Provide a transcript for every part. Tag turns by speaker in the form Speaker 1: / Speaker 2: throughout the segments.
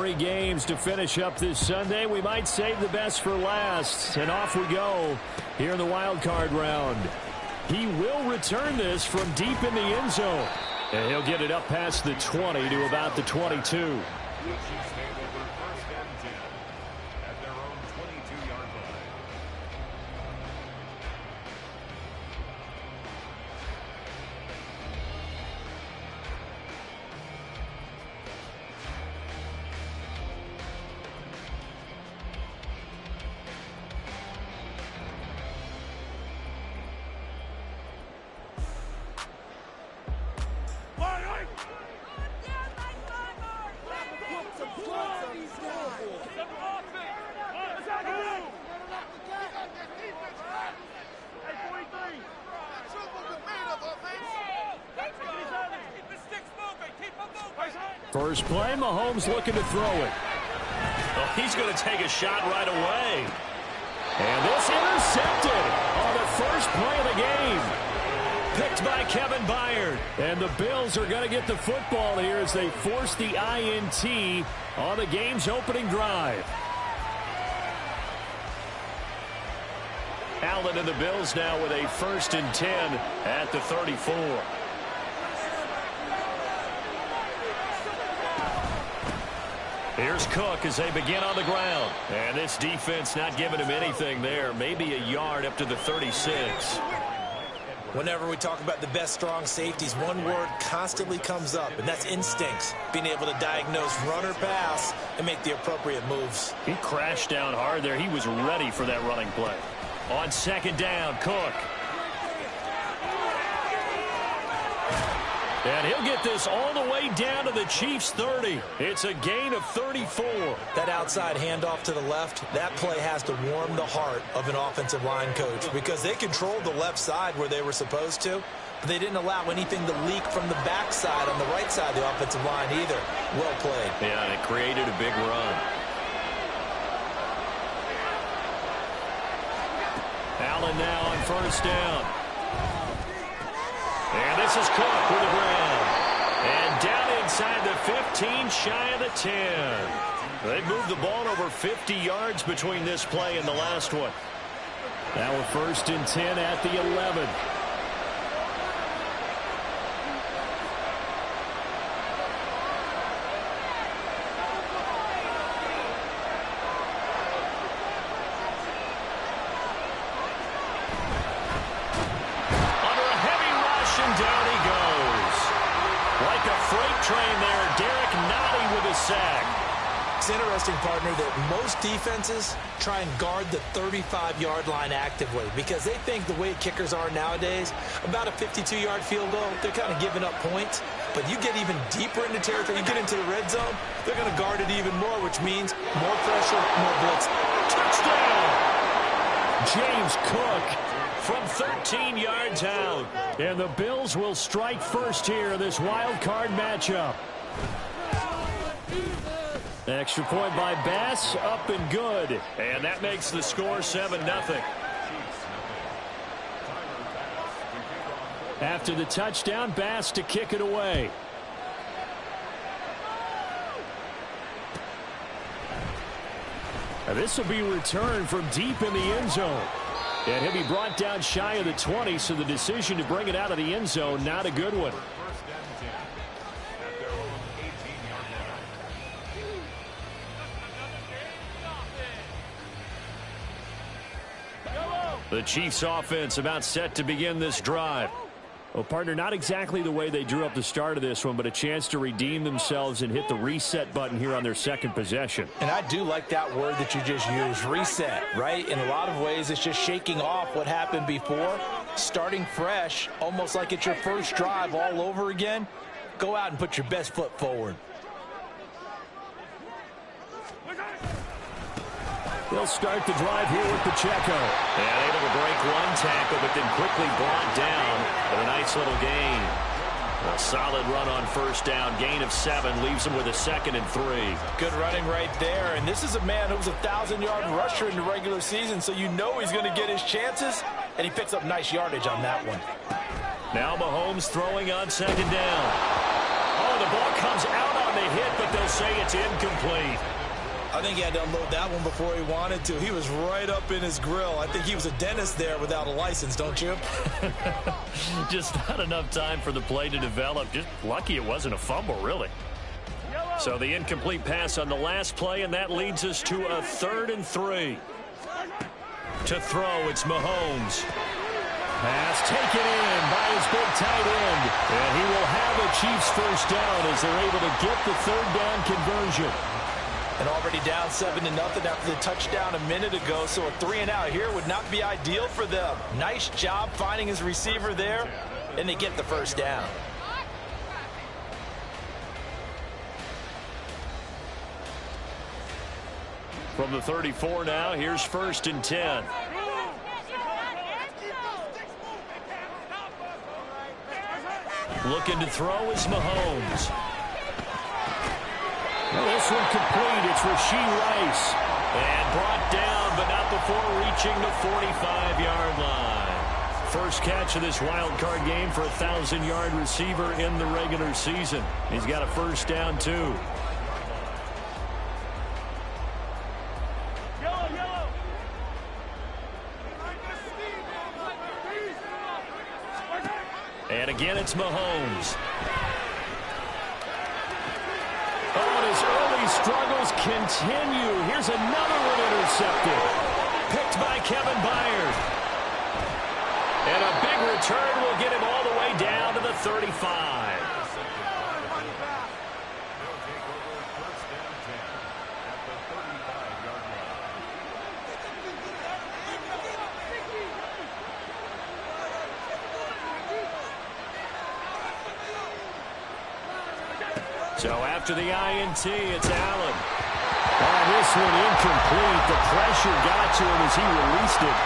Speaker 1: 3 games to finish up this Sunday. We might save the best for last. And off we go here in the wild card round. He will return this from deep in the end zone. And he'll get it up past the 20 to about the 22. First play, Mahomes looking to throw it.
Speaker 2: Oh, he's going to take a shot right away.
Speaker 1: And this intercepted on the first play of the game. Picked by Kevin Byard. And the Bills are going to get the football here as they force the INT on the game's opening drive. Allen and the Bills now with a 1st and 10 at the 34. Here's Cook as they begin on the ground. And this defense not giving him anything there. Maybe a yard up to the 36.
Speaker 3: Whenever we talk about the best strong safeties, one word constantly comes up, and that's instincts. Being able to diagnose run or pass and make the appropriate moves.
Speaker 1: He crashed down hard there. He was ready for that running play. On 2nd down, Cook. And he'll get this all the way down to the Chiefs' 30. It's a gain of 34.
Speaker 3: That outside handoff to the left, that play has to warm the heart of an offensive line coach because they controlled the left side where they were supposed to, but they didn't allow anything to leak from the backside on the right side of the offensive line either. Well played.
Speaker 1: Yeah, and it created a big run. Allen now on 1st down. And this is Cook with the grab. And down inside the 15, shy of the 10. They moved the ball over 50 yards between this play and the last one. Now a 1st and 10 at the 11.
Speaker 3: It's interesting, partner, that most defenses try and guard the 35-yard line actively because they think the way kickers are nowadays, about a 52-yard field goal, they're kind of giving up points. But you get even deeper into territory, you get into the red zone, they're going to guard it even more, which means more pressure, more blitz.
Speaker 1: Touchdown! James Cook from 13 yards out. And the Bills will strike first here in this wild card matchup. Extra point by Bass, up and good. And that makes the score 7-0. After the touchdown, Bass to kick it away. Now this will be returned from deep in the end zone. And he'll be brought down shy of the 20, so the decision to bring it out of the end zone, not a good one. The Chiefs offense about set to begin this drive. Well, partner, not exactly the way they drew up the start of this one, but a chance to redeem themselves and hit the reset button here on their 2nd possession.
Speaker 3: And I do like that word that you just used, reset, right? In a lot of ways, it's just shaking off what happened before, starting fresh, almost like it's your first drive all over again. Go out and put your best foot forward.
Speaker 1: They'll start the drive here with Pacheco. And able to break one tackle, but then quickly brought down. But a nice little gain. A solid run on 1st down. Gain of 7 leaves him with a 2nd and 3.
Speaker 3: Good running right there. And this is a man who was a 1,000-yard rusher in the regular season, so you know he's going to get his chances. And he picks up nice yardage on that one.
Speaker 1: Now Mahomes throwing on 2nd down. Oh, the ball comes out on the hit, but they'll will say it's incomplete.
Speaker 3: I think he had to unload that one before he wanted to. He was right up in his grill. I think he was a dentist there without a license, don't you?
Speaker 1: Just not enough time for the play to develop. Just lucky it wasn't a fumble, really. So the incomplete pass on the last play, and that leads us to a 3rd and 3. To throw, it's Mahomes. Pass taken in by his big tight end. And he will have a Chiefs first down as they're able to get the 3rd down conversion.
Speaker 3: And already down 7-0 after the touchdown a minute ago, so a 3-and-out here would not be ideal for them. Nice job finding his receiver there, and they get the first down.
Speaker 1: From the 34 now, here's 1st and 10. Looking to throw is Mahomes. This one complete. It's Rashee Rice. And brought down, but not before reaching the 45-yard line. First catch of this wild card game for a 1,000-yard receiver in the regular season. He's got a first down, too. And again, it's Mahomes. Oh, and his early struggles continue. Here's another one intercepted. Picked by Kevin Byard. And a big return will get him all the way down to the 35. So after the INT, it's Allen. This one incomplete. The pressure got to him as he released it.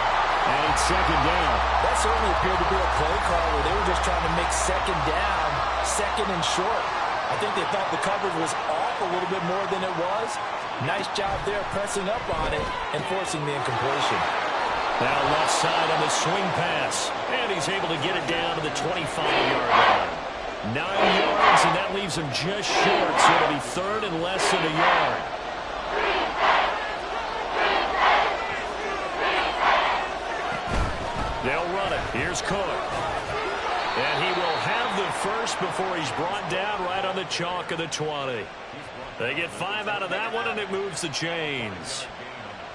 Speaker 1: And it's 2nd down.
Speaker 3: That certainly appeared to be a play call where they were just trying to make 2nd down, 2nd and short. I think they thought the coverage was off a little bit more than it was. Nice job there pressing up on it and forcing the incompletion.
Speaker 1: Now left side on the swing pass. And he's able to get it down to the 25-yard line. 9 yards, and that leaves him just short, so it'll be 3rd and less than a yard. They'll run it. Here's Cook. And he will have the first before he's brought down right on the chalk of the 20. They get 5 out of that one, and it moves the chains.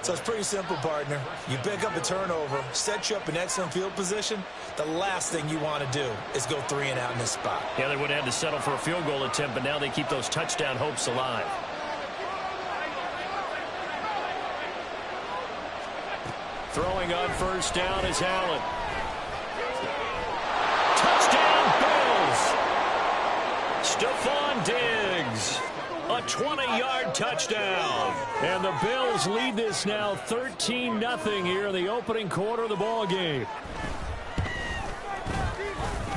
Speaker 3: So it's pretty simple, partner. You pick up a turnover, set you up in excellent field position. The last thing you want to do is go 3-and-out in this spot.
Speaker 1: Yeah, they would have had to settle for a field goal attempt, but now they keep those touchdown hopes alive. Throwing on first down is Allen. Touchdown, Bills! Stephon Diggs. A 20-yard touchdown. And the Bills lead this now 13-0 here in the opening quarter of the ball game.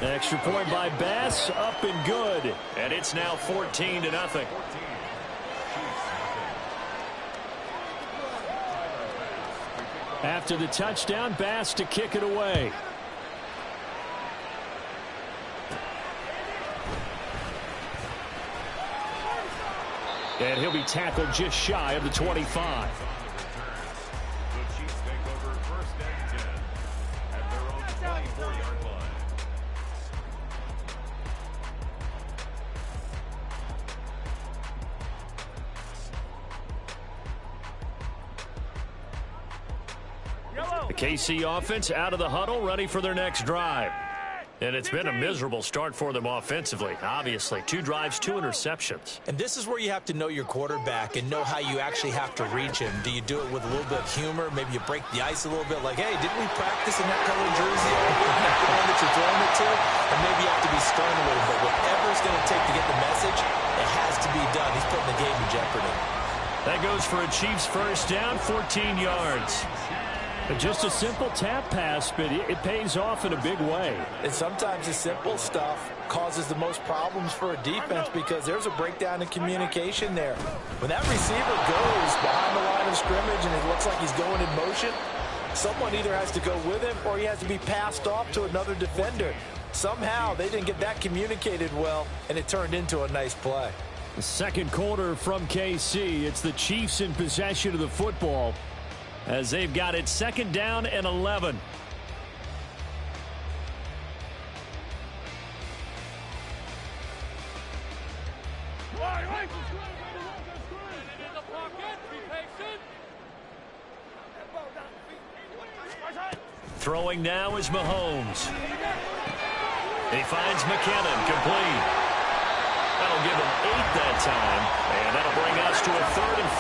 Speaker 1: Extra point by Bass, up and good. And it's now 14-0. After the touchdown, Bass to kick it away. And he'll be tackled just shy of the 25.
Speaker 4: The Chiefs take over 1st and 10 at their own 24-yard line.
Speaker 1: The KC offense out of the huddle, ready for their next drive. And it's been a miserable start for them offensively. Obviously, 2 drives, 2 interceptions.
Speaker 3: And this is where you have to know your quarterback and know how you actually have to reach him. Do you do it with a little bit of humor? Maybe you break the ice a little bit like, hey, didn't we practice in that colored jersey? The one that you're throwing it to? And maybe you have to be stern a little bit. Whatever it's going to take to get the message, it has to be done. He's putting the game in jeopardy.
Speaker 1: That goes for a Chiefs first down, 14 yards. Just a simple tap pass, but it pays off in a big way.
Speaker 3: And sometimes the simple stuff causes the most problems for a defense because there's a breakdown in communication there. When that receiver goes behind the line of scrimmage and it looks like he's going in motion, someone either has to go with him or he has to be passed off to another defender. Somehow they didn't get that communicated well, and it turned into a nice play.
Speaker 1: The second quarter from KC. It's the Chiefs in possession of the football as they've got it second down and 11. Throwing now is Mahomes. He finds McKinnon, complete. That'll give him 8 that time, and that'll bring us to a 3rd and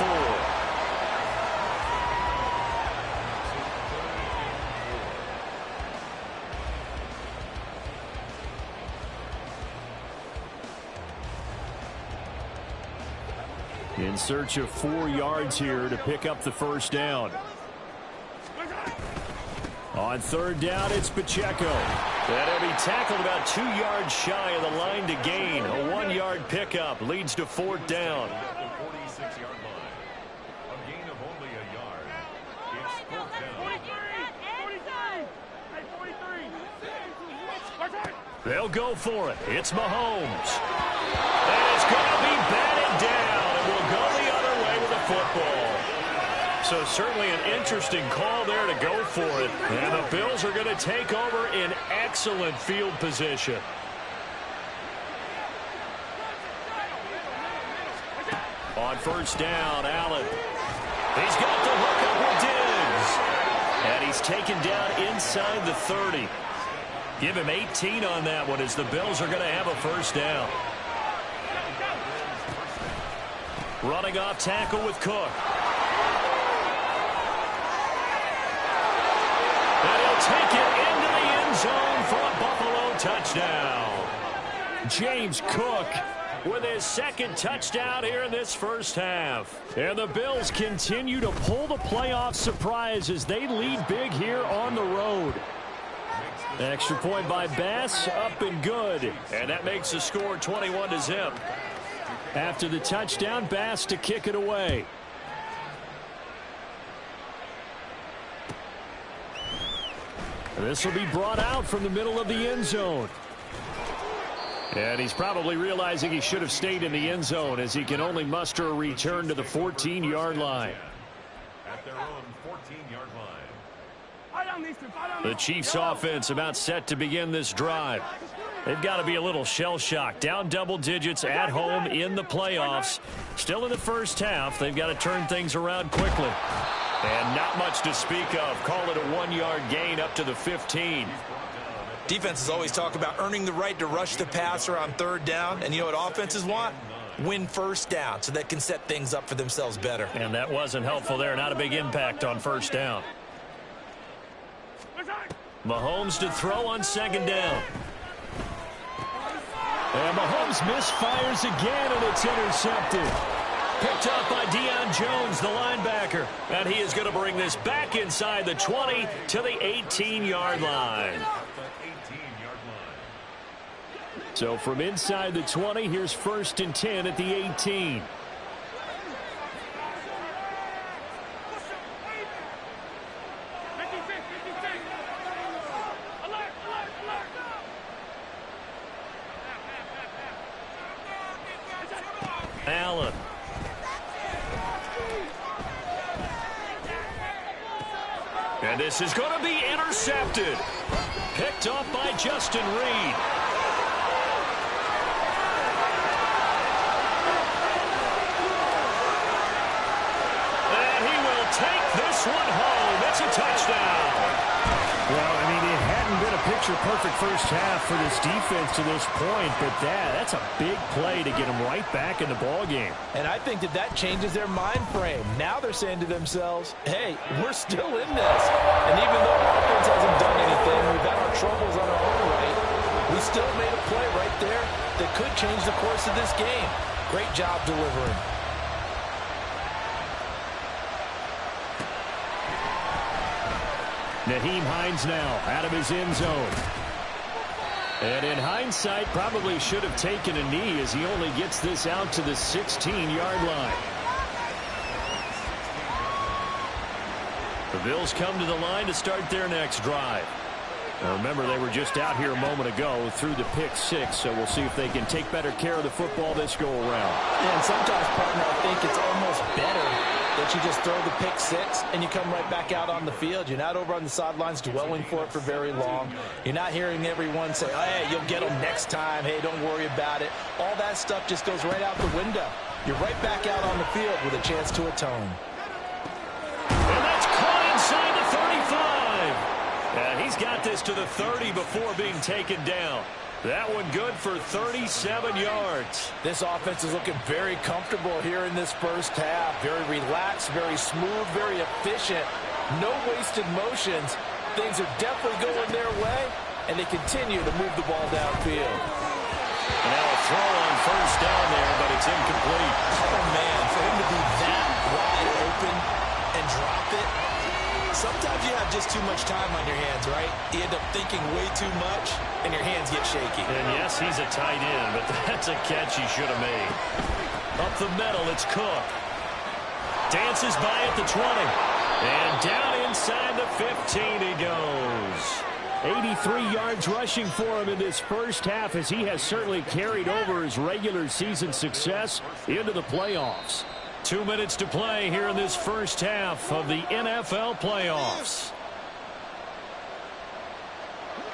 Speaker 1: 4. In search of 4 yards here to pick up the first down. On 3rd down, it's Pacheco. That'll be tackled about 2 yards shy of the line to gain. A 1-yard pickup leads to 4th down.
Speaker 4: At the 46-yard line. A gain of only a yard. It's 4th down.
Speaker 1: They'll go for it. It's Mahomes. And it's going to be batted down, and we'll go the other way with the football. So certainly an interesting call there to go for it. And the Bills are going to take over in excellent field position. On 1st down, Allen. He's got the hook up with Diggs. And he's taken down inside the 30. Give him 18 on that one as the Bills are going to have a 1st down. Running off tackle with Cook. And he'll take it into the end zone for a Buffalo touchdown. James Cook with his 2nd touchdown here in this first half. And the Bills continue to pull the playoff surprise as they lead big here on the road. Extra point by Bass, up and good. And that makes the score 21-0. After the touchdown, Bass to kick it away. This will be brought out from the middle of the end zone. And he's probably realizing he should have stayed in the end zone as he can only muster a return to the 14-yard line.
Speaker 4: At their own 14-yard line.
Speaker 1: The Chiefs offense about set to begin this drive. They've got to be a little shell-shocked. Down double digits at home in the playoffs. Still in the first half. They've got to turn things around quickly. And not much to speak of. Call it a 1-yard gain up to the 15.
Speaker 3: Defenses always talk about earning the right to rush the passer on 3rd down. And you know what offenses want? Win 1st down so they can set things up for themselves better.
Speaker 1: And that wasn't helpful there. Not a big impact on 1st down. Mahomes to throw on 2nd down. And Mahomes misfires again, and it's intercepted. Picked up by Deion Jones, the linebacker. And he is going to bring this back inside the 20 to the 18-yard line. So from inside the 20, here's 1st and 10 at the 18. Allen. And this is going to be intercepted. Picked off by Justin Reed. And he will take this one home. It's a touchdown. Well, I mean, it hadn't been a picture-perfect first half for this defense to this point, but that's a big play to get them right back in the ballgame.
Speaker 3: And I think that changes their mind frame. Now they're saying to themselves, hey, we're still in this. And even though our offense hasn't done anything, we've had our troubles on our own right, we still made a play right there that could change the course of this game. Great job delivering.
Speaker 1: Nyheim Hines now out of his end zone. And in hindsight, probably should have taken a knee as he only gets this out to the 16-yard line. The Bills come to the line to start their next drive. Now remember, they were just out here a moment ago through the pick six, so we'll see if they can take better care of the football this go around.
Speaker 3: And sometimes, partner, I think it's almost better that you just throw the pick six and you come right back out on the field. You're not over on the sidelines dwelling for it for very long. You're not hearing everyone say, hey, you'll get them next time. Hey, don't worry about it. All that stuff just goes right out the window. You're right back out on the field with a chance to atone.
Speaker 1: And that's caught inside the 35. And he's got this to the 30 before being taken down. That one good for 37 yards.
Speaker 3: This offense is looking very comfortable here in this first half. Very relaxed, very smooth, very efficient. No wasted motions. Things are definitely going their way, and they continue to move the ball downfield.
Speaker 1: And now a throw on first down there, but it's incomplete.
Speaker 3: Oh, man, for him to be that wide open and drop it. Sometimes you have just too much time on your hands, right? You end up thinking way too much, and your hands get shaky.
Speaker 1: And yes, he's a tight end, but that's a catch he should have made. Up the middle, it's Cook. Dances by at the 20. And down inside the 15 he goes. 83 yards rushing for him in this first half, as he has certainly carried over his regular season success into the playoffs. 2 minutes to play here in this first half of the NFL playoffs.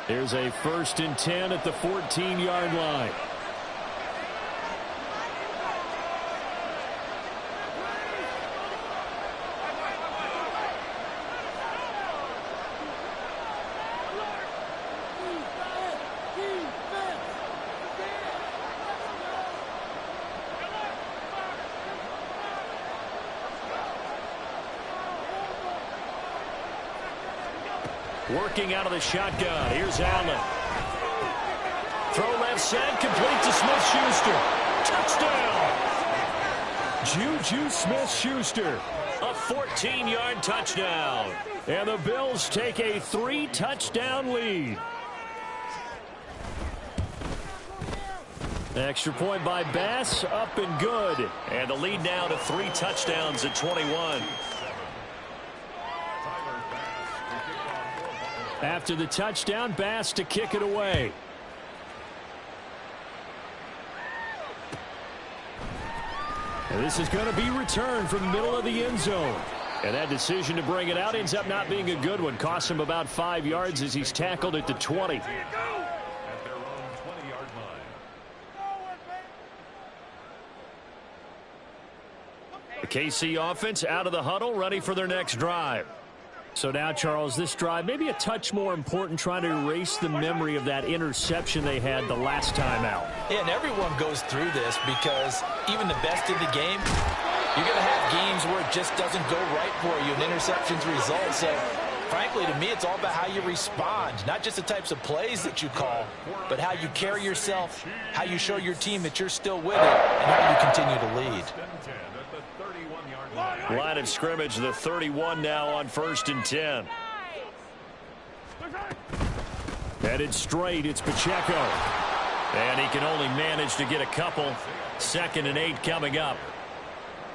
Speaker 1: Here's a 1st and 10 at the 14-yard line. Working out of the shotgun. Here's Allen. Throw left side, complete to Smith-Schuster. Touchdown! Juju Smith-Schuster. A 14-yard touchdown. And the Bills take a 3-touchdown lead. Extra point by Bass, up and good. And the lead now to 3 touchdowns at 21. After the touchdown, Bass to kick it away. And this is going to be returned from the middle of the end zone. And that decision to bring it out ends up not being a good one. Costs him about 5 yards as he's tackled at the 20.
Speaker 4: At their own 20-yard line.
Speaker 1: The KC offense out of the huddle, ready for their next drive. So now, Charles, this drive maybe a touch more important, trying to erase the memory of that interception they had the last time out.
Speaker 3: Yeah, and everyone goes through this because even the best in the game, you're going to have games where it just doesn't go right for you and interceptions result. So, frankly, to me, it's all about how you respond, not just the types of plays that you call, but how you carry yourself, how you show your team that you're still with it, and how you continue to lead.
Speaker 1: Line of scrimmage, the 31 now on 1st and 10. Headed straight, it's Pacheco. And he can only manage to get a couple. 2nd and 8 coming up.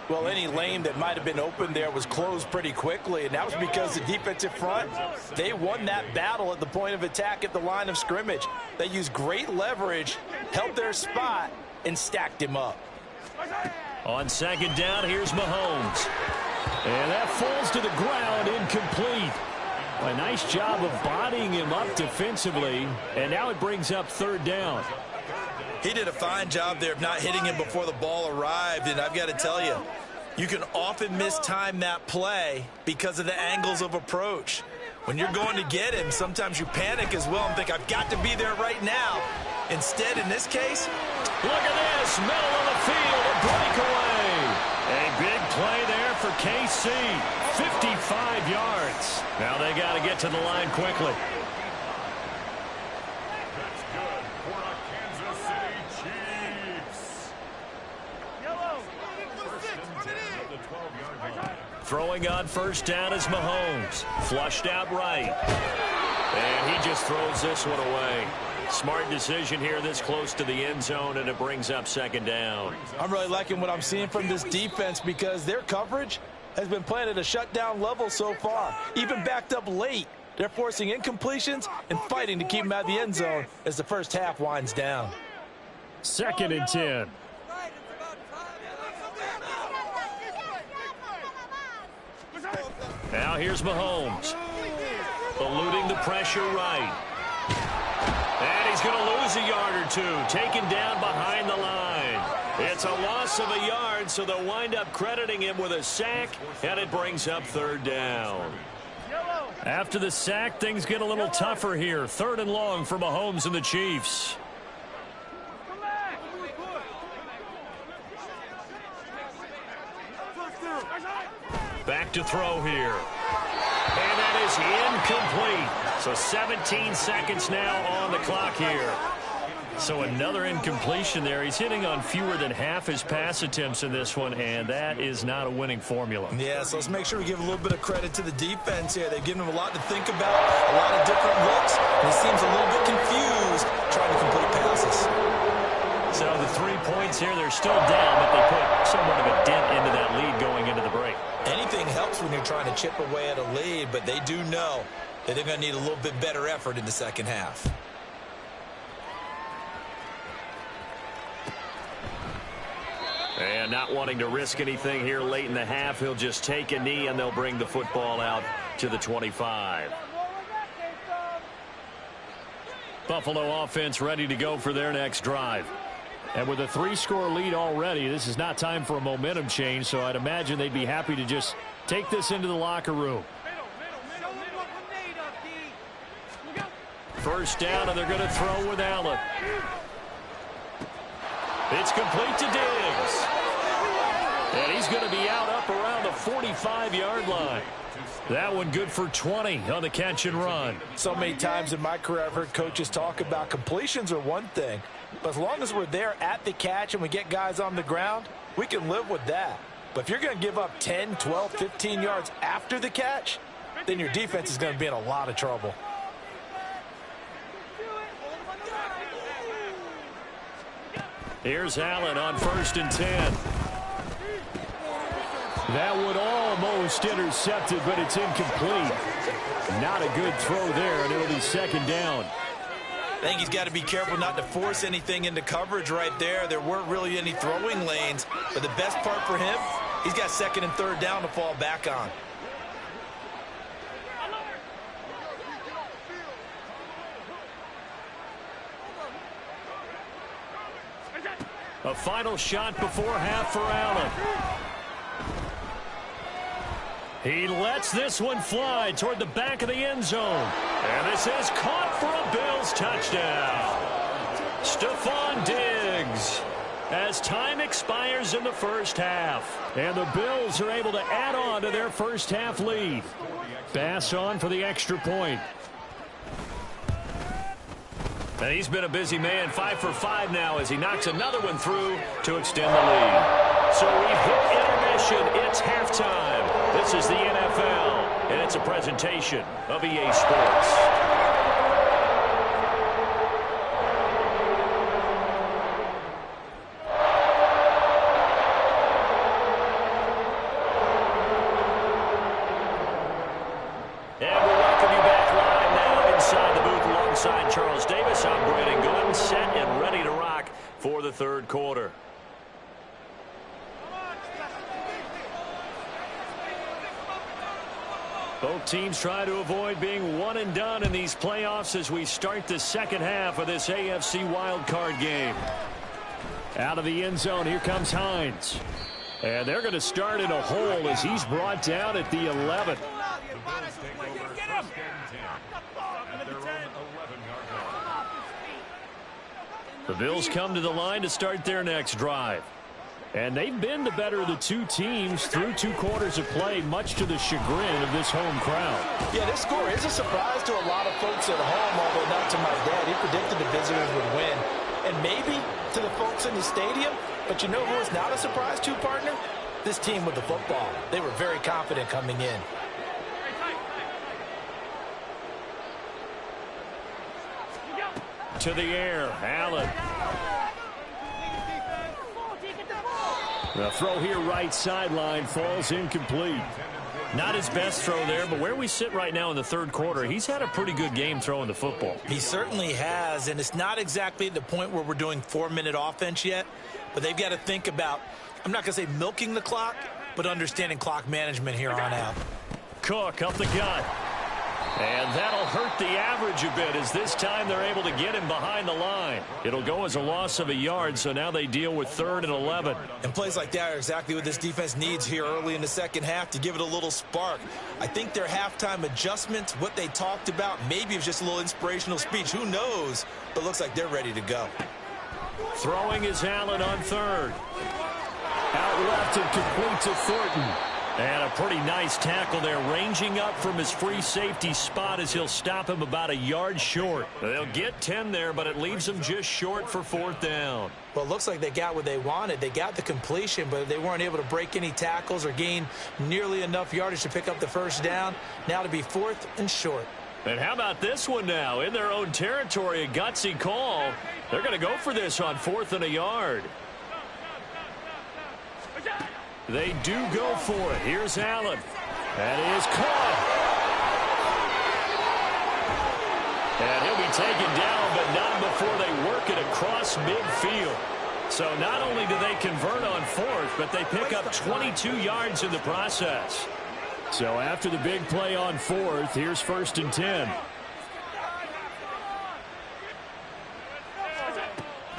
Speaker 3: Well, any lane that might have been open there was closed pretty quickly, and that was because the defensive front, they won that battle at the point of attack at the line of scrimmage. They used great leverage, held their spot, and stacked him up.
Speaker 1: On 2nd down, here's Mahomes. And that falls to the ground, incomplete. A nice job of bodying him up defensively, and now it brings up 3rd down.
Speaker 3: He did a fine job there of not hitting him before the ball arrived, and I've got to tell you, you can often mistime that play because of the angles of approach. When you're going to get him, sometimes you panic as well and think, I've got to be there right now. Instead, in this case,
Speaker 1: look at this, middle of the field, a breakaway. A big play there for KC, 55 yards. Now they got to get to the line quickly.
Speaker 4: That's good for a Kansas City Chiefs. First and 10 at the 12-yard line.
Speaker 1: Throwing on 1st down is Mahomes. Flushed out right. And he just throws this one away. Smart decision here this close to the end zone, and it brings up 2nd down.
Speaker 3: I'm really liking what I'm seeing from this defense because their coverage has been playing at a shutdown level so far. Even backed up late, They're forcing incompletions and fighting to keep them out of the end zone as the first half winds down.
Speaker 1: 2nd and 10. Now here's Mahomes. Eluding the pressure right. And he's going to lose a yard or two. Taken down behind the line. It's a loss of a yard, so they'll wind up crediting him with a sack, and it brings up 3rd down. After the sack, things get a little tougher here. 3rd and long for Mahomes and the Chiefs. Back to throw here. And that is incomplete. So 17 seconds now on the clock here. So another incompletion there. He's hitting on fewer than half his pass attempts in this one, and that is not a winning formula.
Speaker 3: Yeah, so let's make sure we give a little bit of credit to the defense here. They've given him a lot to think about, a lot of different looks, and he seems a little bit confused trying to complete passes.
Speaker 1: So the 3 points here, they're still down, but they put somewhat of a dent into that lead going into the break.
Speaker 3: Anything helps when you're trying to chip away at a lead, but they do know that they're going to need a little bit better effort in the second half.
Speaker 1: And not wanting to risk anything here late in the half, he'll just take a knee and they'll bring the football out to the 25. Buffalo offense ready to go for their next drive. And with a 3-score lead already, this is not time for a momentum change, so I'd imagine they'd be happy to just take this into the locker room. 1st down, and they're going to throw with Allen. It's complete to Diggs. And he's going to be out up around the 45-yard line. That one good for 20 on the catch and run.
Speaker 3: So many times in my career I've heard coaches talk about completions are one thing, but as long as we're there at the catch and we get guys on the ground, we can live with that. But if you're going to give up 10, 12, 15 yards after the catch, then your defense is going to be in a lot of trouble.
Speaker 1: Here's Allen on 1st and 10. That would almost intercepted, but it's incomplete. Not a good throw there, and it'll be 2nd down.
Speaker 3: I think he's got to be careful not to force anything into coverage right there. There weren't really any throwing lanes, but the best part for him, he's got 2nd and 3rd down to fall back on.
Speaker 1: A final shot before half for Allen. He lets this one fly toward the back of the end zone. And this is caught for a Bills touchdown. Stephon Diggs as time expires in the first half. And the Bills are able to add on to their first half lead. Bass on for the extra point. And he's been a busy man, 5 for 5 now as he knocks another one through to extend the lead. So we've hit intermission. It's halftime. This is the NFL, and it's a presentation of EA Sports. Charles Davis, I'm Brandon Gordon, set and ready to rock for the 3rd quarter. Both teams try to avoid being one and done in these playoffs as we start the second half of this AFC wildcard game. Out of the end zone, here comes Hines. And they're going to start in a hole as he's brought down at the 11. The Bills come to the line to start their next drive. And they've been the better of the two teams through 2 quarters of play, much to the chagrin of this home crowd.
Speaker 3: Yeah, this score is a surprise to a lot of folks at home, although not to my dad. He predicted the visitors would win. And maybe to the folks in the stadium. But you know who is not a surprise to, partner? This team with the football. They were very confident coming in.
Speaker 1: To the air, Allen. The throw here right sideline falls incomplete. Not his best throw there, but where we sit right now in the third quarter, he's had a pretty good game throwing the football.
Speaker 3: He certainly has, and it's not exactly the point where we're doing 4-minute offense yet, but they've got to think about, I'm not going to say milking the clock, but understanding clock management here on out.
Speaker 1: Cook up the gut. And that'll hurt the average a bit as this time they're able to get him behind the line. It'll go as a loss of a yard, so now they deal with 3rd and 11.
Speaker 3: And plays like that are exactly what this defense needs here early in the second half to give it a little spark. I think their halftime adjustment, what they talked about, maybe it was just a little inspirational speech. Who knows? But it looks like they're ready to go.
Speaker 1: Throwing is Allen on 3rd. Out left and complete to Thornton. And a pretty nice tackle there, ranging up from his free safety spot as he'll stop him about a yard short. They'll get 10 there, but it leaves them just short for 4th down.
Speaker 3: Well, it looks like they got what they wanted. They got the completion, but they weren't able to break any tackles or gain nearly enough yardage to pick up the 1st down. Now to be 4th and short.
Speaker 1: And how about this one now? In their own territory, a gutsy call. They're going to go for this on 4th and a yard. They do go for it. Here's Allen. That is caught. And he'll be taken down, but not before they work it across midfield. So not only do they convert on 4th, but they pick up 22 yards in the process. So after the big play on 4th, here's 1st and 10.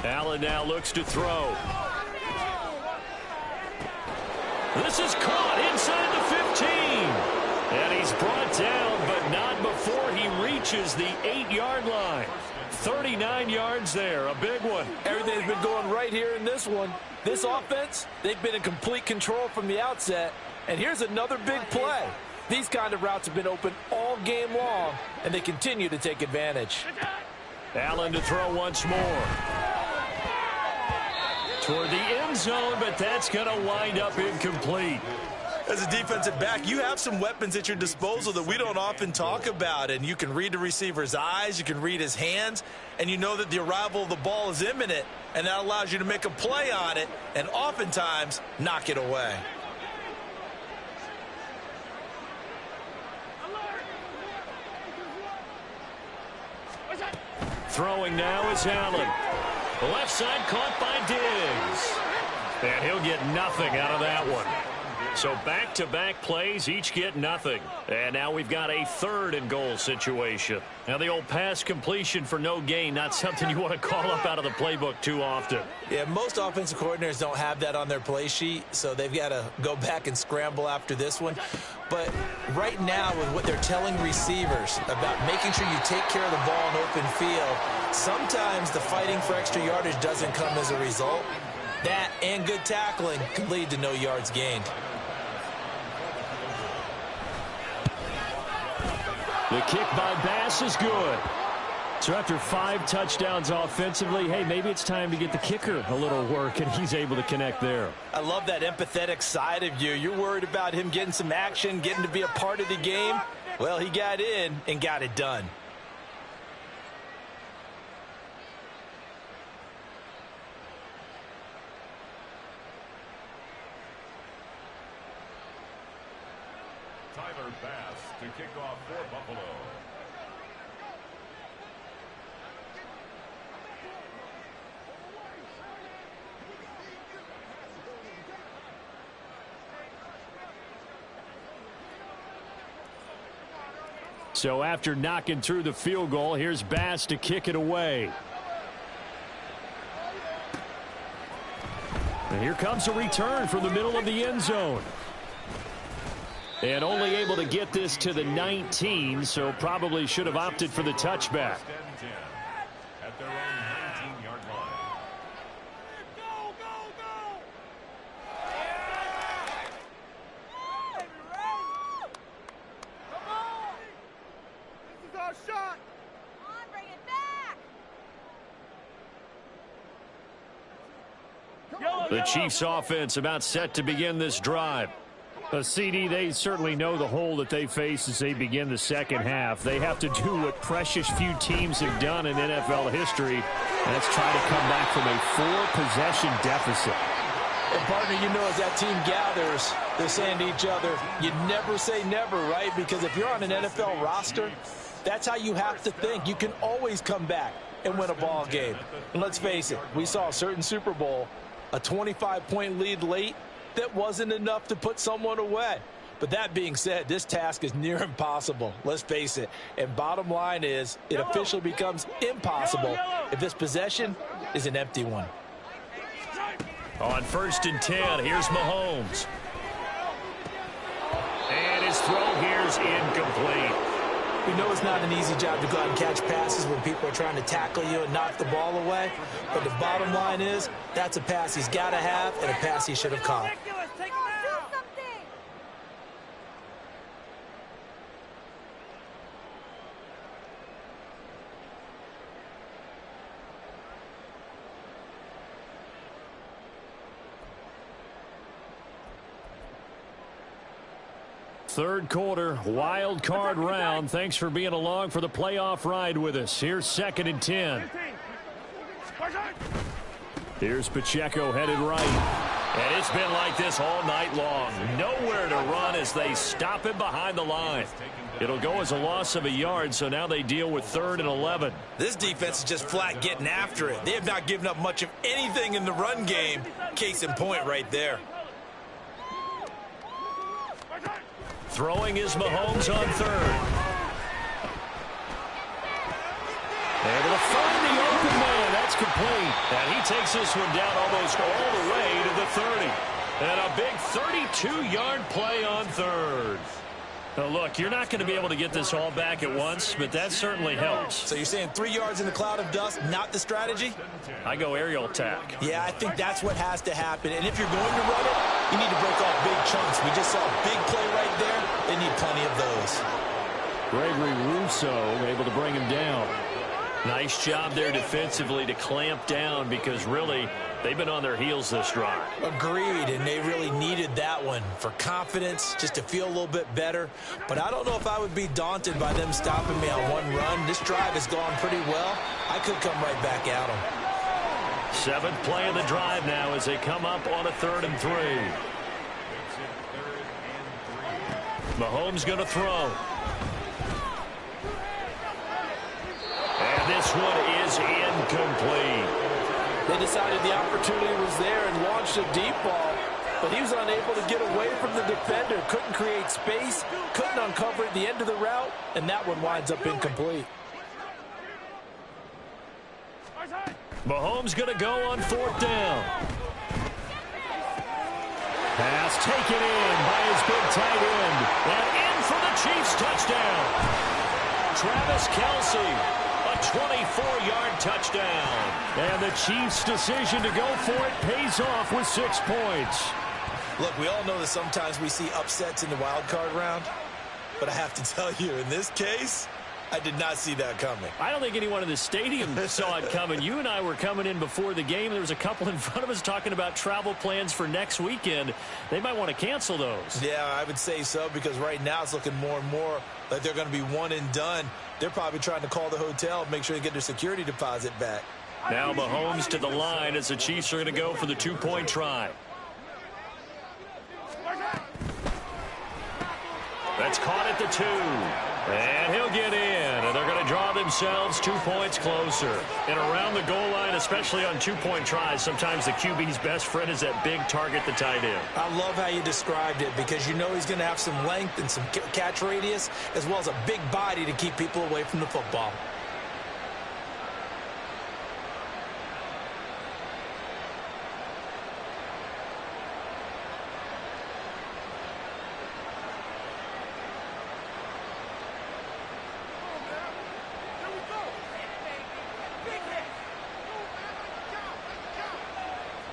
Speaker 1: Allen now looks to throw. This is caught inside the 15. And he's brought down, but not before he reaches the 8-yard line. 39 yards there, a big one.
Speaker 5: Everything's been going right here in this one. This offense, they've been in complete control from the outset. And here's another big play. These kind of routes have been open all game long, and they continue to take advantage.
Speaker 1: Allen to throw once more. Toward the end zone, but that's going to wind up incomplete.
Speaker 3: As a defensive back, you have some weapons at your disposal that we don't often talk about, and you can read the receiver's eyes, you can read his hands, and you know that the arrival of the ball is imminent, and that allows you to make a play on it and oftentimes knock it away.
Speaker 1: Throwing now is Allen. The left side caught by Diggs. And he'll get nothing out of that one. So back-to-back plays, each get nothing. And now we've got a 3rd and goal situation. Now the old pass completion for no gain, not something you want to call up out of the playbook too often.
Speaker 3: Yeah, most offensive coordinators don't have that on their play sheet, so they've got to go back and scramble after this one. But right now, with what they're telling receivers about making sure you take care of the ball in open field, sometimes the fighting for extra yardage doesn't come as a result. That and good tackling can lead to no yards gained.
Speaker 1: The kick by Bass is good. So after 5 touchdowns offensively, hey, maybe it's time to get the kicker a little work, and he's able to connect there.
Speaker 5: I love that empathetic side of you. You're worried about him getting some action, getting to be a part of the game. Well, he got in and got it done.
Speaker 4: Tyler Bass to kick off for Buffalo.
Speaker 1: So after knocking through the field goal, here's Bass to kick it away. And here comes a return from the middle of the end zone. And only able to get this to the 19, so probably should have opted for the touchback.
Speaker 4: At their own 19-yard line.
Speaker 6: This is our shot. Come on, bring it back.
Speaker 1: The Chiefs offense about set to begin this drive. CD, they certainly know the hole that they face as they begin the second half. They have to do what precious few teams have done in NFL history, and that's try to come back from a 4-possession deficit.
Speaker 5: And, partner, you know, as that team gathers, they're saying to each other, you never say never, right? Because if you're on an NFL roster, that's how you have to think. You can always come back and win a ball game. And let's face it, we saw a certain Super Bowl, a 25-point lead late that wasn't enough to put someone away. But that being said, this task is near impossible. Let's face it. And bottom line is, it officially becomes impossible if this possession is an empty one.
Speaker 1: On 1st and 10, here's Mahomes. And his throw here's incomplete.
Speaker 3: We know it's not an easy job to go out and catch passes when people are trying to tackle you and knock the ball away. But the bottom line is, that's a pass he's got to have and a pass he should have caught.
Speaker 1: Third quarter, wild card round. Thanks for being along for the playoff ride with us. Here's 2nd and 10. Here's Pacheco headed right.
Speaker 2: And it's been like this all night long. Nowhere to run as they stop him behind the line.
Speaker 1: It'll go as a loss of a yard, so now they deal with 3rd and 11.
Speaker 3: This defense is just flat getting after it. They have not given up much of anything in the run game. Case in point right there.
Speaker 1: Throwing is Mahomes on 3rd. Able to find the open man. That's complete. And he takes this one down almost all the way to the 30. And a big 32-yard play on 3rd. Now, look, you're not going to be able to get this all back at once, but that certainly helps.
Speaker 3: So you're saying 3 yards in the cloud of dust, not the strategy?
Speaker 1: I go aerial attack.
Speaker 3: Yeah, I think that's what has to happen. And if you're going to run it, you need to break off big chunks. We just saw a big play right there. They need plenty of those.
Speaker 1: Gregory Rousseau able to bring him down. Nice job there defensively to clamp down because really they've been on their heels this drive.
Speaker 3: Agreed, and they really needed that one for confidence, just to feel a little bit better. But I don't know if I would be daunted by them stopping me on one run. This drive has gone pretty well. I could come right back at them.
Speaker 1: 7th play of the drive now as they come up on a 3rd and 3. Mahomes going to throw. And this one is incomplete.
Speaker 5: They decided the opportunity was there and launched a deep ball, but he was unable to get away from the defender. Couldn't create space, couldn't uncover at the end of the route, and that one winds up incomplete.
Speaker 1: Mahomes going to go on 4th down. Pass taken in by his big tight end. And in for the Chiefs touchdown. Travis Kelce. A 24-yard touchdown. And the Chiefs' decision to go for it pays off with 6 points.
Speaker 3: Look, we all know that sometimes we see upsets in the wild card round, but I have to tell you, in this case, I did not see that coming.
Speaker 1: I don't think anyone in the stadium saw it coming. You and I were coming in before the game. There was a couple in front of us talking about travel plans for next weekend. They might want to cancel those.
Speaker 3: Yeah, I would say so, because right now it's looking more and more like they're going to be one and done. They're probably trying to call the hotel and make sure they get their security deposit back.
Speaker 1: Now Mahomes to the line as the Chiefs are going to go for the 2-point try. That's caught at the 2. And he'll get in. And they're going to draw themselves 2 points closer. And around the goal line, especially on 2-point tries, sometimes the QB's best friend is that big target, the tight end.
Speaker 3: I love how you described it, because you know he's going to have some length and some catch radius, as well as a big body to keep people away from the football.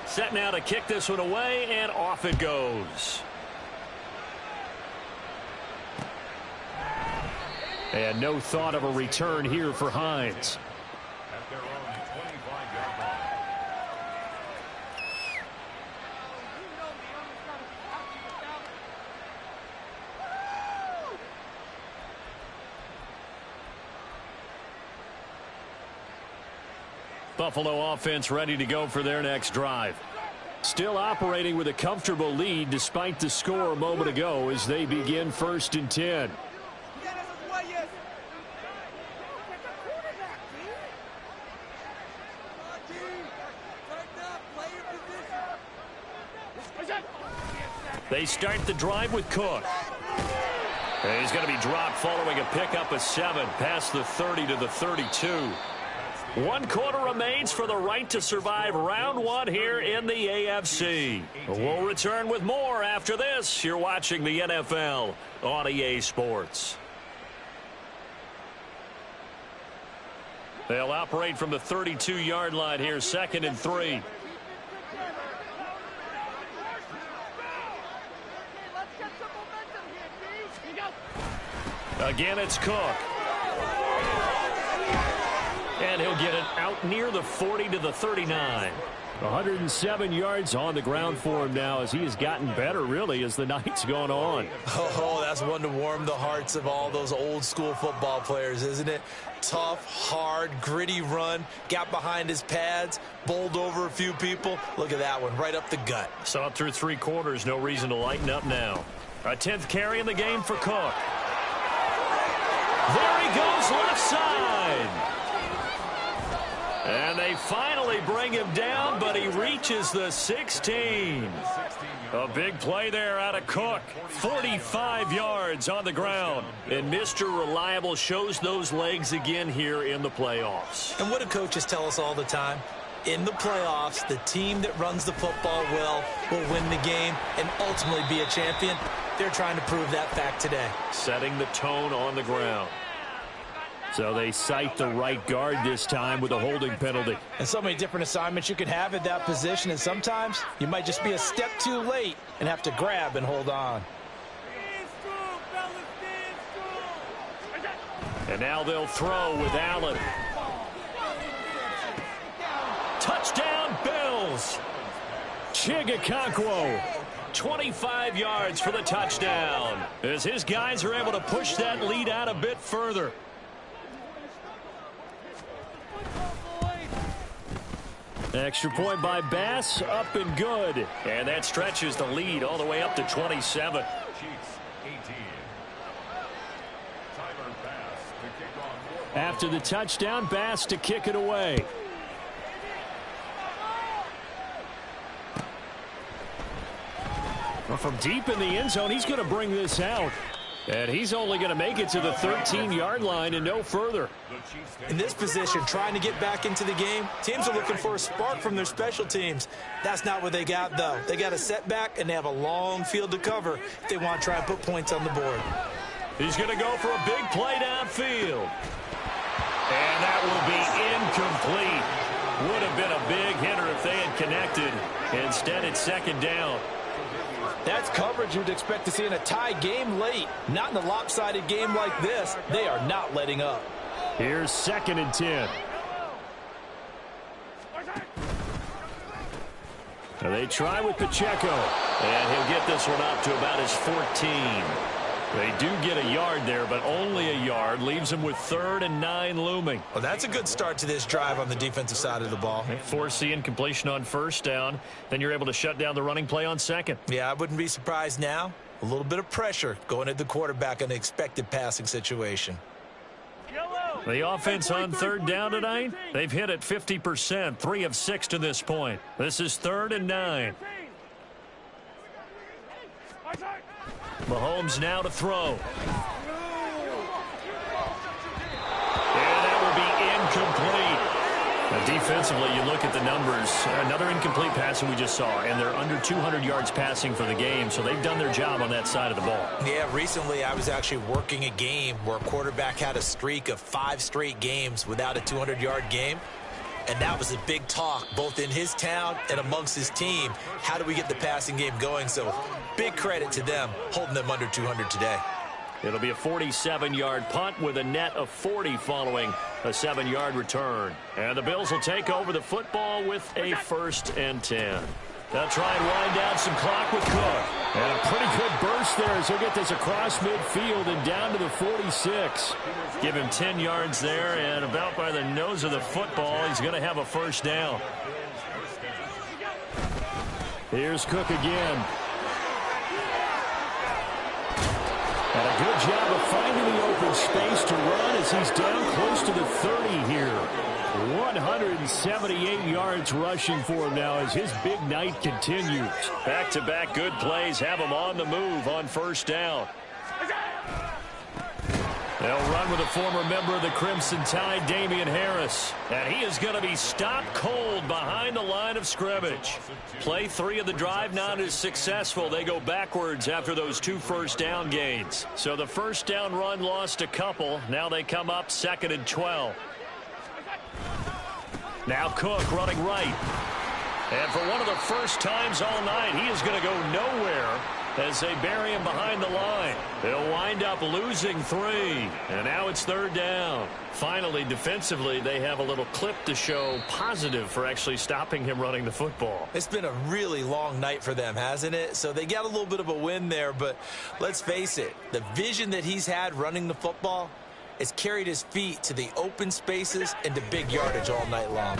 Speaker 1: Set now to kick this one away, and off it goes. And no thought of a return here for Hines.
Speaker 4: At their own 25-yard line.
Speaker 1: Buffalo offense ready to go for their next drive. Still operating with a comfortable lead despite the score a moment ago as they begin 1st and 10.
Speaker 2: They start the drive with Cook. And he's going to be dropped following a pickup of 7 past the 30 to the 32. 1 quarter remains for the right to survive round 1 here in the AFC. We'll return with more after this. You're watching the NFL on EA Sports. They'll operate from the 32-yard line here, 2nd and 3. Again, it's Cook. And he'll get it out near the 40 to the 39.
Speaker 1: 107 yards on the ground for him now as he has gotten better, really, as the night's gone on.
Speaker 3: Oh, that's one to warm the hearts of all those old-school football players, isn't it? Tough, hard, gritty run, got behind his pads, bowled over a few people. Look at that one, right up the gut.
Speaker 2: Saw it through 3 quarters, no reason to lighten up now. A 10th carry in the game for Cook. There he goes, left side. And they finally bring him down, but he reaches the 16. A big play there out of Cook. 45 yards on the ground. And Mr. Reliable shows those legs again here in the playoffs.
Speaker 3: And what do coaches tell us all the time? In the playoffs, the team that runs the football well will win the game and ultimately be a champion. They're trying to prove that fact today.
Speaker 2: Setting the tone on the ground.
Speaker 1: So they cite the right guard this time with a holding penalty.
Speaker 5: And so many different assignments you can have at that position, and sometimes you might just be a step too late and have to grab and hold on.
Speaker 1: And now they'll throw with Allen.
Speaker 2: Touchdown, Bills.
Speaker 1: Chigakonkwo.
Speaker 2: 25 yards for the touchdown, as his guys are able to push that lead out a bit further.
Speaker 1: Extra point by Bass, up and good.
Speaker 2: And that stretches the lead all the way up to 27.
Speaker 4: Chiefs 18. Tyler Bass to kick off.
Speaker 1: After the touchdown, Bass to kick it away. Well, from deep in the end zone, he's going to bring this out. And he's only going to make it to the 13-yard line and no further.
Speaker 3: In this position, trying to get back into the game, teams are looking for a spark from their special teams. That's not what they got, though. They got a setback, and they have a long field to cover if they want to try and put points on the board.
Speaker 2: He's going to go for a big play downfield. And that will be incomplete. Would have been a big hitter if they had connected. Instead, it's 2nd down.
Speaker 5: That's coverage you'd expect to see in a tie game late. Not in a lopsided game like this. They are not letting up.
Speaker 1: Here's 2nd and 10. Now they try with Pacheco.
Speaker 2: And he'll get this one up to about his 14. They do get a yard there, but only a yard. Leaves them with 3rd and 9 looming.
Speaker 3: Well, that's a good start to this drive on the defensive side of the ball.
Speaker 2: Force the incompletion on 1st down. Then you're able to shut down the running play on 2nd.
Speaker 3: Yeah, I wouldn't be surprised now. A little bit of pressure going at the quarterback in an expected passing situation.
Speaker 2: The offense on 3rd down tonight, they've hit it 50%, 3 of 6 to this point. This is 3rd and 9. Mahomes now to throw. And that will be incomplete. Now defensively, you look at the numbers. Another incomplete passing we just saw, and they're under 200 yards passing for the game, so they've done their job on that side of the ball.
Speaker 3: Yeah, recently I was actually working a game where a quarterback had a streak of 5 straight games without a 200-yard game. And that was a big talk, both in his town and amongst his team. How do we get the passing game going? So big credit to them, holding them under 200 today.
Speaker 2: It'll be a 47-yard punt with a net of 40 following a 7-yard return. And the Bills will take over the football with a 1st and 10. They'll try and wind down some clock with Cook.
Speaker 1: And a pretty good burst there as he'll get this across midfield and down to the 46.
Speaker 2: Give him 10 yards there, and about by the nose of the football, he's going to have a 1st down.
Speaker 1: Here's Cook again. And a good job of finding the open space to run as he's down close to the 30 here. 178 yards rushing for him now as his big night continues.
Speaker 2: Back-to-back good plays have him on the move on first down. They'll run with a former member of the Crimson Tide, Damian Harris. And he is going to be stopped cold behind the line of scrimmage. Play 3 of the drive not as successful. They go backwards after those 2 first-down gains. So the first-down run lost a couple. Now they come up 2nd and 12. Now Cook running right. And for one of the first times all night, he is going to go nowhere as they bury him behind the line. They'll wind up losing 3. And now it's 3rd down. Finally, defensively, they have a little clip to show positive for actually stopping him running the football.
Speaker 3: It's been a really long night for them, hasn't it? So they got a little bit of a win there, but let's face it, the vision that he's had running the football has carried his feet to the open spaces and to big yardage all night long.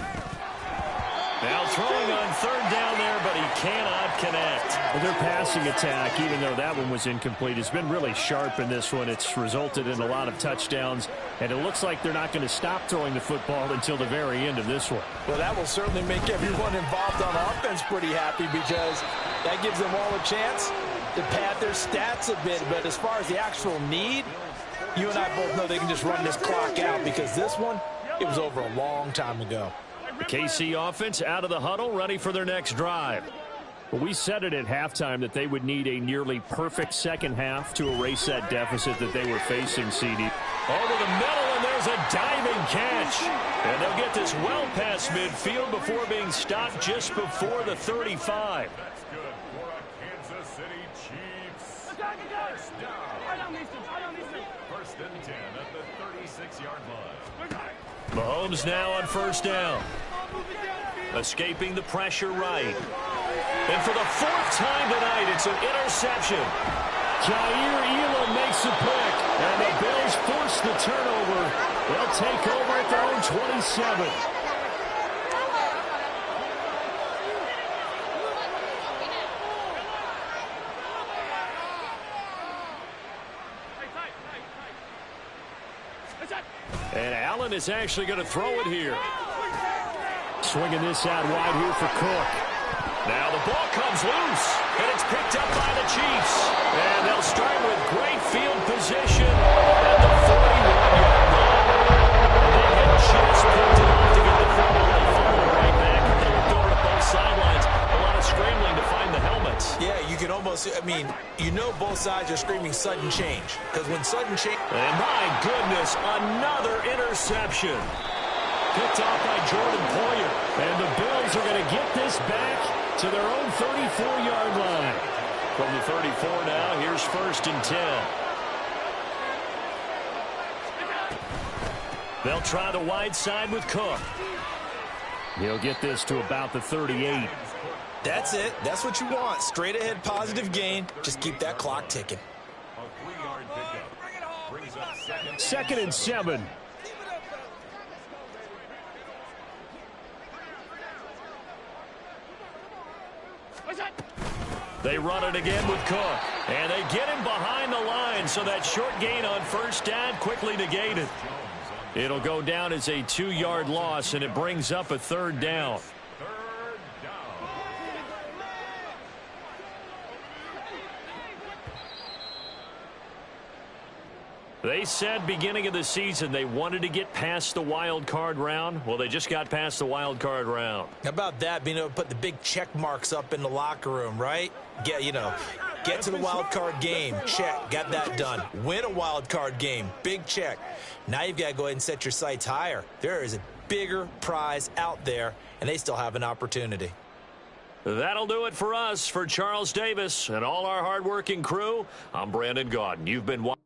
Speaker 2: Now throwing on 3rd down there, but he cannot connect.
Speaker 1: Well, their passing attack, even though that one was incomplete, has been really sharp in this one. It's resulted in a lot of touchdowns, and it looks like they're not going to stop throwing the football until the very end of this one.
Speaker 5: Well, that will certainly make everyone involved on offense pretty happy because that gives them all a chance to pad their stats a bit. But as far as the actual need, you and I both know they can just run this clock out because this one, it was over a long time ago.
Speaker 2: The KC offense out of the huddle, ready for their next drive.
Speaker 1: Well, we said it at halftime that they would need a nearly perfect second half to erase that deficit that they were facing, CD.
Speaker 2: Over the middle, and there's a diving catch. And they'll get this well past midfield before being stopped just before the 35.
Speaker 4: That's good for a Kansas City Chiefs. First down. First and 10 at the 36-yard line.
Speaker 2: Mahomes now on first down. Escaping the pressure right. And for the 4th time tonight, it's an interception.
Speaker 1: Jair Elam makes a pick, and the Bills force the turnover. They'll take over at their own 27.
Speaker 2: And Allen is actually going to throw it here.
Speaker 1: Swinging this out wide here for Cook.
Speaker 2: Now the ball comes loose, and it's picked up by the Chiefs. And they'll start with great field position at the 41-yard line. They had just picked it up to get the football. They fumbled right back, and they were throwing up both sidelines. A lot of scrambling to find the helmets.
Speaker 3: Yeah, you can almost, I mean, you know both sides are screaming sudden change. Because when sudden change...
Speaker 2: And my goodness, another interception. Picked off by Jordan Poyer.
Speaker 1: And the Bills are going to get this back to their own 34-yard line.
Speaker 2: From the 34 now, here's 1st and 10. They'll try the wide side with Cook.
Speaker 1: He'll get this to about the 38.
Speaker 3: That's it. That's what you want. Straight ahead positive gain. Just keep that clock ticking.
Speaker 4: A 3-yard pickup. Brings up
Speaker 1: 2nd and 7.
Speaker 2: They run it again with Cook. And they get him behind the line, so that short gain on first down quickly negated. It'll go down as a 2-yard loss, and it brings up a 3rd down. They said beginning of the season they wanted to get past the wild card round. Well, they just got past the wild card round.
Speaker 3: How about that, being able to put the big check marks up in the locker room, right? Get to the wild card game. Check. Got that done. Win a wild card game. Big check. Now you've got to go ahead and set your sights higher. There is a bigger prize out there, and they still have an opportunity.
Speaker 2: That'll do it for us. For Charles Davis and all our hardworking crew, I'm Brandon Gaudin. You've been watching.